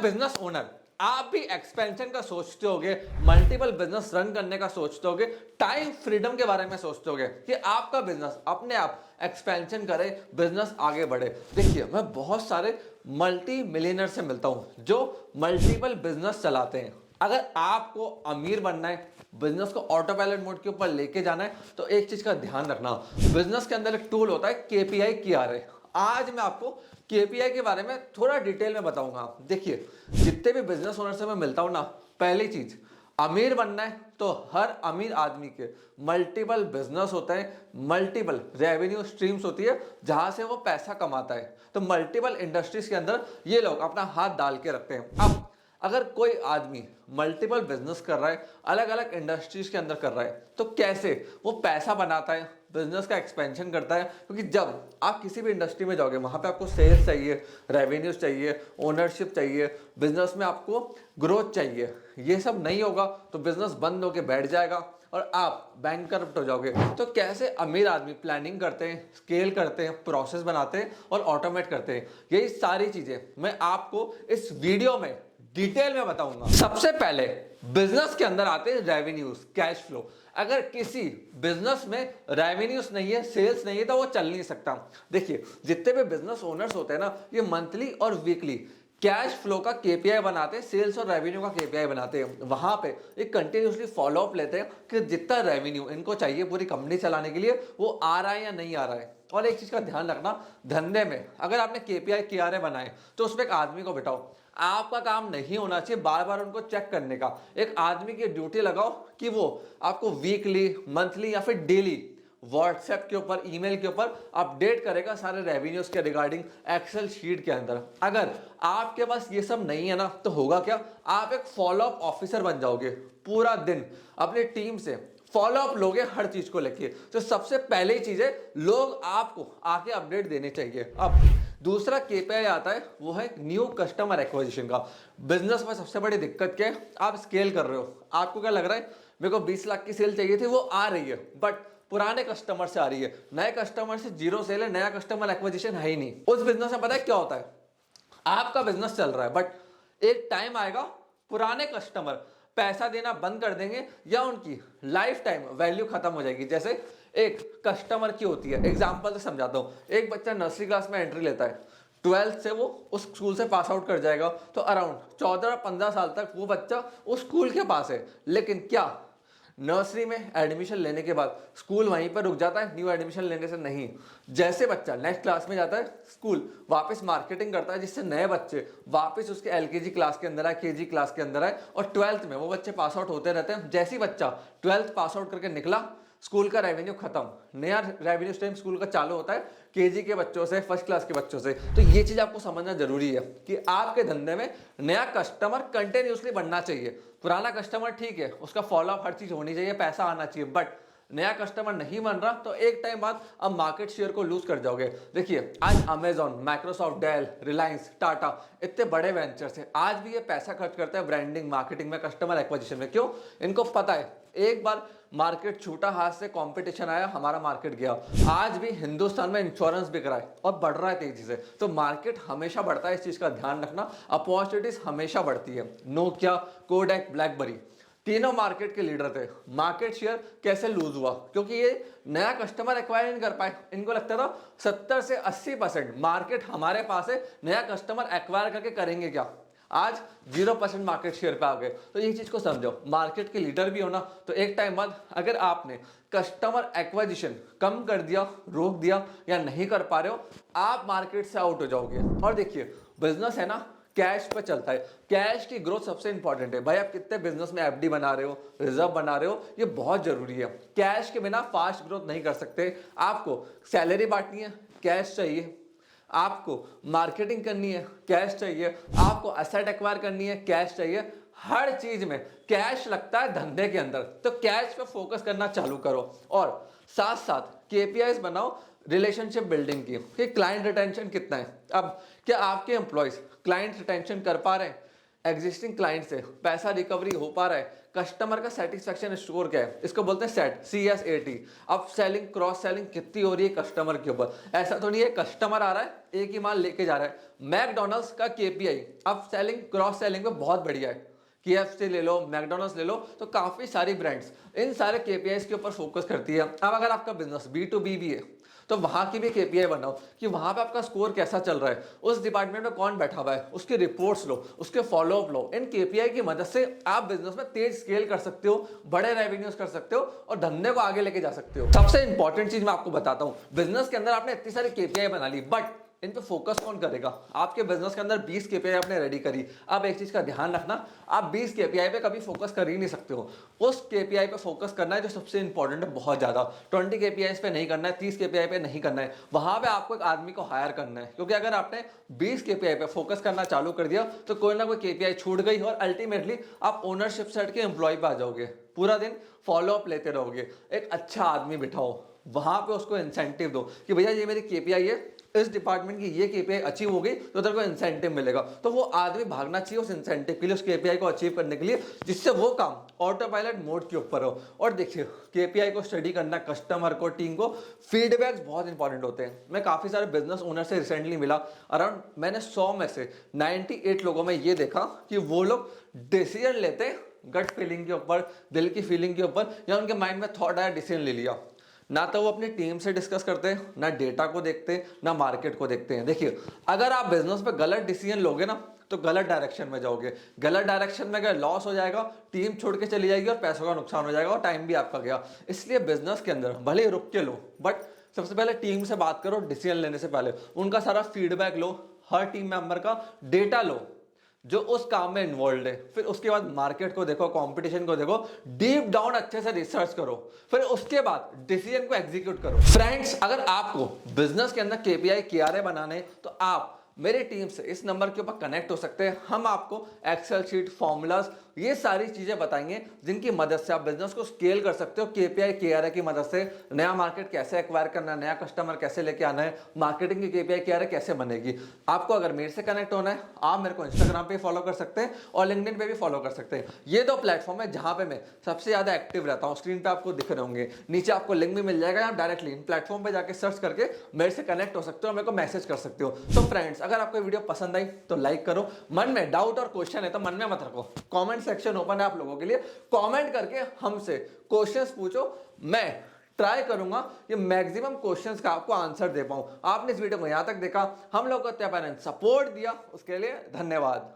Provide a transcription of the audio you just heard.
Business owner, आप भी expansion का सोचते होगे, मल्टीपल बिजनेस रन करने का सोचते होगे, टाइम फ्रीडम के बारे में सोचते होगे कि आपका बिजनेस अपने आप एक्सपेंशन करे, बिजनेस आगे बढ़े। देखिए, मैं बहुत सारे मल्टी मिलियनर से मिलता हूं जो मल्टीपल बिजनेस चलाते हैं। अगर आपको अमीर बनना है, बिजनेस को ऑटो पायलट मोड के ऊपर लेके जाना है, तो एक चीज का ध्यान रखना, बिजनेस के अंदर एक टूल होता है केपीआई KRA। आज मैं आपको केपीआई के बारे में थोड़ा डिटेल में बताऊंगा। देखिए, जितने भी बिजनेस ओनर से मैं मिलता हूं ना, पहली चीज, अमीर बनना है तो हर अमीर आदमी के मल्टीपल बिजनेस होते हैं, मल्टीपल रेवेन्यू स्ट्रीम्स होती है जहां से वो पैसा कमाता है। तो मल्टीपल इंडस्ट्रीज के अंदर ये लोग अपना हाथ डाल के रखते हैं। अब अगर कोई आदमी मल्टीपल बिजनेस कर रहा है, अलग अलग इंडस्ट्रीज के अंदर कर रहा है, तो कैसे वो पैसा बनाता है, बिजनेस का एक्सपेंशन करता है? क्योंकि जब आप किसी भी इंडस्ट्री में जाओगे, वहां पे आपको सेल्स चाहिए, रेवेन्यूज चाहिए, ओनरशिप चाहिए, बिजनेस में आपको ग्रोथ चाहिए। ये सब नहीं होगा तो बिजनेस बंद होकर बैठ जाएगा और आप बैंकरप्ट हो जाओगे। तो कैसे अमीर आदमी प्लानिंग करते हैं, स्केल करते हैं, प्रोसेस बनाते हैं और ऑटोमेट करते हैं, यही सारी चीजें मैं आपको इस वीडियो में डिटेल में बताऊंगा। सबसे पहले बिजनेस के अंदर आते हैं रेवेन्यूज, कैश फ्लो। अगर किसी बिजनेस में रेवेन्यूज नहीं है, सेल्स नहीं है, तो वो चल नहीं सकता। देखिए, जितने भी बिजनेस ओनर्स होते हैं ना, ये मंथली और वीकली कैश फ्लो का केपीआई बनाते हैं, सेल्स और रेवेन्यू का केपीआई बनाते हैं। वहां पे एक कंटिन्यूसली फॉलोअप लेते हैं कि जितना रेवेन्यू इनको चाहिए पूरी कंपनी चलाने के लिए, वो आ रहा है या नहीं आ रहा है। और एक चीज का ध्यान रखना, धंधे में अगर आपने केपीआई KRA बनाए तो उसमें एक आदमी को बिठाओ। आपका काम नहीं होना चाहिए बार बार उनको चेक करने का। एक आदमी की ड्यूटी लगाओ कि वो आपको वीकली, मंथली या फिर डेली व्हाट्सएप के ऊपर, ईमेल के ऊपर अपडेट करेगा सारे रेवेन्यूज के रिगार्डिंग एक्सेल शीट के अंदर। अगर आपके पास ये सब नहीं है ना, तो होगा क्या, आप एक फॉलोअप ऑफिसर बन जाओगे। पूरा दिन अपनी टीम से फॉलोअप लोगे हर चीज को लेके। तो सबसे पहले चीज है, लोग आपको आके अपडेट देने चाहिए। अब दूसरा केपीआई आता है, वो है न्यू कस्टमर एक्विजिशन का। बिजनेस में सबसे बड़ी दिक्कत क्या है, आप स्केल कर रहे हो, आपको क्या लग रहा है, मेरे को 20 लाख की सेल चाहिए थी, वो आ रही है, बट पुराने कस्टमर से आ रही है, नए कस्टमर से जीरो सेल है, नया कस्टमर एक्विजिशन है ही नहीं। उस बिजनेस में पता है क्या होता है, आपका बिजनेस चल रहा है, बट एक टाइम आएगा पुराने कस्टमर पैसा देना बंद कर देंगे या उनकी लाइफ टाइम वैल्यू खत्म हो जाएगी। जैसे एक कस्टमर की होती है, एग्जांपल से समझाता हूं। एक बच्चा नर्सरी क्लास में एंट्री लेता है, 12th से वो उस स्कूल से पास आउट कर जाएगा, तो अराउंड 14-15 साल तक वो बच्चा उस स्कूल के पास है। लेकिन क्या नर्सरी में एडमिशन लेने के बाद स्कूल वहीं पर रुक जाता है? न्यू एडमिशन लेने से नहीं। जैसे बच्चा नेक्स्ट क्लास में जाता है, स्कूल वापस मार्केटिंग करता है जिससे नए बच्चे वापस उसके एलकेजी क्लास के अंदर आए, केजी क्लास के अंदर आए, और 12th में वो बच्चे पास आउट होते रहते हैं। जैसे ही बच्चा 12th पास आउट करके निकला, स्कूल का रेवेन्यू खत्म, नया रेवेन्यू स्ट्रीम स्कूल का चालू होता है केजी के बच्चों से, फर्स्ट क्लास के बच्चों से। तो ये चीज आपको समझना जरूरी है कि आपके धंधे में नया कस्टमर कंटिन्यूसली बनना चाहिए। पुराना कस्टमर ठीक है, उसका फॉलोअप हर चीज होनी चाहिए, पैसा आना चाहिए, बट नया कस्टमर नहीं बन रहा तो एक टाइम बाद अब मार्केट शेयर को लूज कर जाओगे। देखिए, आज Amazon, Microsoft, Dell, Reliance, Tata, इतने बड़े वेंचर्स हैं, आज भी ये पैसा खर्च करते हैं ब्रांडिंग, मार्केटिंग में, कस्टमर एक्विजिशन में। क्यों? इनको पता है एक बार मार्केट छूटा हाथ से, कंपटीशन आया, हमारा मार्केट गया। आज भी हिंदुस्तान में इंश्योरेंस बिक रहा है और बढ़ रहा है तेजी से। तो मार्केट हमेशा बढ़ता है, इस चीज का ध्यान रखना। अपॉर्चुनिटीज हमेशा बढ़ती है। नोकिया, कोडैक, ब्लैकबेरी, तीनों मार्केट के लीडर थे। मार्केट शेयर कैसे लूज हुआ? क्योंकि ये नया कस्टमर एक्वायर नहीं कर पाए। इनको लगता था 70 से 80% मार्केट हमारे पास है, नया कस्टमर एक्वायर करके करेंगे क्या? आज 0% मार्केट शेयर पे आ गए। तो ये चीज को समझो, मार्केट के लीडर भी होना, तो एक टाइम बाद अगर आपने कस्टमर एक्विजिशन कम कर दिया, रोक दिया या नहीं कर पा रहे हो, आप मार्केट से आउट हो जाओगे। और देखिए, बिजनेस है ना, कैश पे चलता है। कैश की ग्रोथ सबसे इंपॉर्टेंट है भाई। आप कितने बिजनेस में एफडी बना रहे हो, रिजर्व बना रहे हो, ये बहुत जरूरी है। कैश के बिना फास्ट ग्रोथ नहीं कर सकते। आपको सैलरी बांटनी है, कैश चाहिए। आपको मार्केटिंग करनी है, कैश चाहिए। आपको एसेट एक्वायर करनी है, कैश चाहिए। हर चीज में कैश लगता है धंधे के अंदर। तो कैश पे फोकस करना चालू करो और साथ साथ केपीआईज बनाओ रिलेशनशिप बिल्डिंग की, कि क्लाइंट रिटेंशन कितना है। अब क्या आपके एम्प्लॉयज क्लाइंट रिटेंशन कर पा रहे हैं? एग्जिस्टिंग क्लाइंट से पैसा रिकवरी हो पा रहा है, कस्टमर का सेटिस्फेक्शन स्कोर क्या है, इसको बोलते हैं सेट, CSAT। अब सेलिंग क्रॉस सेलिंग कितनी हो रही है कस्टमर के ऊपर, ऐसा तो नहीं है कस्टमर आ रहा है एक ही माल लेके जा रहा है। मैकडोनल्ड्स का KPI अब सेलिंग क्रॉस सेलिंग में बहुत बढ़िया है। KFC ले लो, मैकडोनल्ड्स ले लो, तो काफी सारी ब्रांड्स इन सारे KPIs के ऊपर फोकस करती है। अब अगर आपका बिजनेस B2B भी है तो वहां की भी KPI बनाओ कि वहां पे आपका स्कोर कैसा चल रहा है, उस डिपार्टमेंट में कौन बैठा हुआ है, उसकी रिपोर्ट्स लो, उसके फॉलोअप लो। इन KPI की मदद से आप बिजनेस में तेज स्केल कर सकते हो, बड़े रेवेन्यूज कर सकते हो और धंधे को आगे लेके जा सकते हो। सबसे इंपॉर्टेंट चीज मैं आपको बताता हूं, बिजनेस के अंदर आपने इतनी सारी KPI बना ली, बट इन पे फोकस कौन करेगा। आपके बिजनेस के अंदर 20 KPI आपने रेडी करी, अब एक चीज का ध्यान रखना, आप 20 KPI पे कभी फोकस कर ही नहीं सकते हो। उस KPI पे फोकस करना है जो सबसे इंपॉर्टेंट है, बहुत ज्यादा। 20 KPIs पे नहीं करना है, 30 KPI पे नहीं करना है, वहां पे आपको एक आदमी को हायर करना है। क्योंकि अगर आपने 20 KPI पे फोकस करना चालू कर दिया तो कोई ना कोई KPI छूट गई और अल्टीमेटली आप ओनरशिप सेट के एम्प्लॉय पे आ जाओगे, पूरा दिन फॉलोअप लेते रहोगे। एक अच्छा आदमी बिठाओ, वहां पे उसको इंसेंटिव दो कि भैया ये मेरी KPI है, इस डिपार्टमेंट की ये KPI अचीव हो गई तो तेरे को इंसेंटिव मिलेगा। तो वो आदमी भागना चाहिए उस इंसेंटिव के लिए, उस KPI को अचीव करने के लिए, जिससे वो काम ऑटो पायलट मोड के ऊपर हो। और देखिए KPI को स्टडी करना, कस्टमर को, टीम को, फीडबैक्स बहुत इंपॉर्टेंट होते हैं। मैं काफी सारे बिजनेस ओनर से रिसेंटली मिला, अराउंड मैंने 100 में से 98 लोगों में ये देखा कि वो लोग डिसीजन लेते गट फीलिंग के ऊपर, दिल की फीलिंग के ऊपर, या उनके माइंड में थॉट आया, डिसीजन ले लिया। ना तो वो अपनी टीम से डिस्कस करते हैं, ना डेटा को देखते हैं, ना मार्केट को देखते हैं। देखिए अगर आप बिजनेस पे गलत डिसीजन लोगे ना तो गलत डायरेक्शन में जाओगे, गलत डायरेक्शन में गए लॉस हो जाएगा, टीम छोड़ के चली जाएगी और पैसों का नुकसान हो जाएगा और टाइम भी आपका गया। इसलिए बिजनेस के अंदर भले ही रुक के लो, बट सबसे पहले टीम से बात करो, डिसीजन लेने से पहले उनका सारा फीडबैक लो, हर टीम मेंबर का डेटा लो जो उस काम में इन्वॉल्व है। फिर उसके बाद मार्केट को देखो, कंपटीशन को देखो, डीप डाउन अच्छे से रिसर्च करो, फिर उसके बाद डिसीजन को एग्जीक्यूट करो। फ्रेंड्स, अगर आपको बिजनेस के अंदर KPI KRA बनाने तो आप मेरी टीम से इस नंबर के ऊपर कनेक्ट हो सकते हैं। हम आपको एक्सेल शीट, फॉर्मूलाज, ये सारी चीजें बताएंगे जिनकी मदद से आप बिजनेस को स्केल कर सकते हो। KPI KRA की मदद से नया मार्केट कैसे एक्वायर करना है, नया कस्टमर कैसे लेके आना है, मार्केटिंग की KPI KRA कैसे बनेगी। आपको अगर मेरे से कनेक्ट होना है, आप मेरे को इंस्टाग्राम पे फॉलो कर सकते हैं और लिंक्डइन पे भी फॉलो कर सकते हैं। ये 2 प्लेटफॉर्म है जहां पे मैं सबसे ज्यादा एक्टिव रहता हूँ। स्क्रीन पे आपको दिख रहे होंगे, नीचे आपको लिंक भी मिल जाएगा, आप डायरेक्टली इन प्लेटफॉर्म पे जाके सर्च करके मेरे से कनेक्ट हो सकते हो, मेरे को मैसेज कर सकते हो। तो फ्रेंड्स, अगर आपको वीडियो पसंद आई तो लाइक करो, मन में डाउट और क्वेश्चन है तो मन में मत रखो, कमेंट सेक्शन ओपन है आप लोगों के लिए, कमेंट करके हमसे क्वेश्चंस पूछो। मैं ट्राई करूंगा कि मैक्सिमम क्वेश्चंस का आपको आंसर दे पाऊं। आपने इस वीडियो को यहां तक देखा, हम लोग को सपोर्ट दिया, उसके लिए धन्यवाद।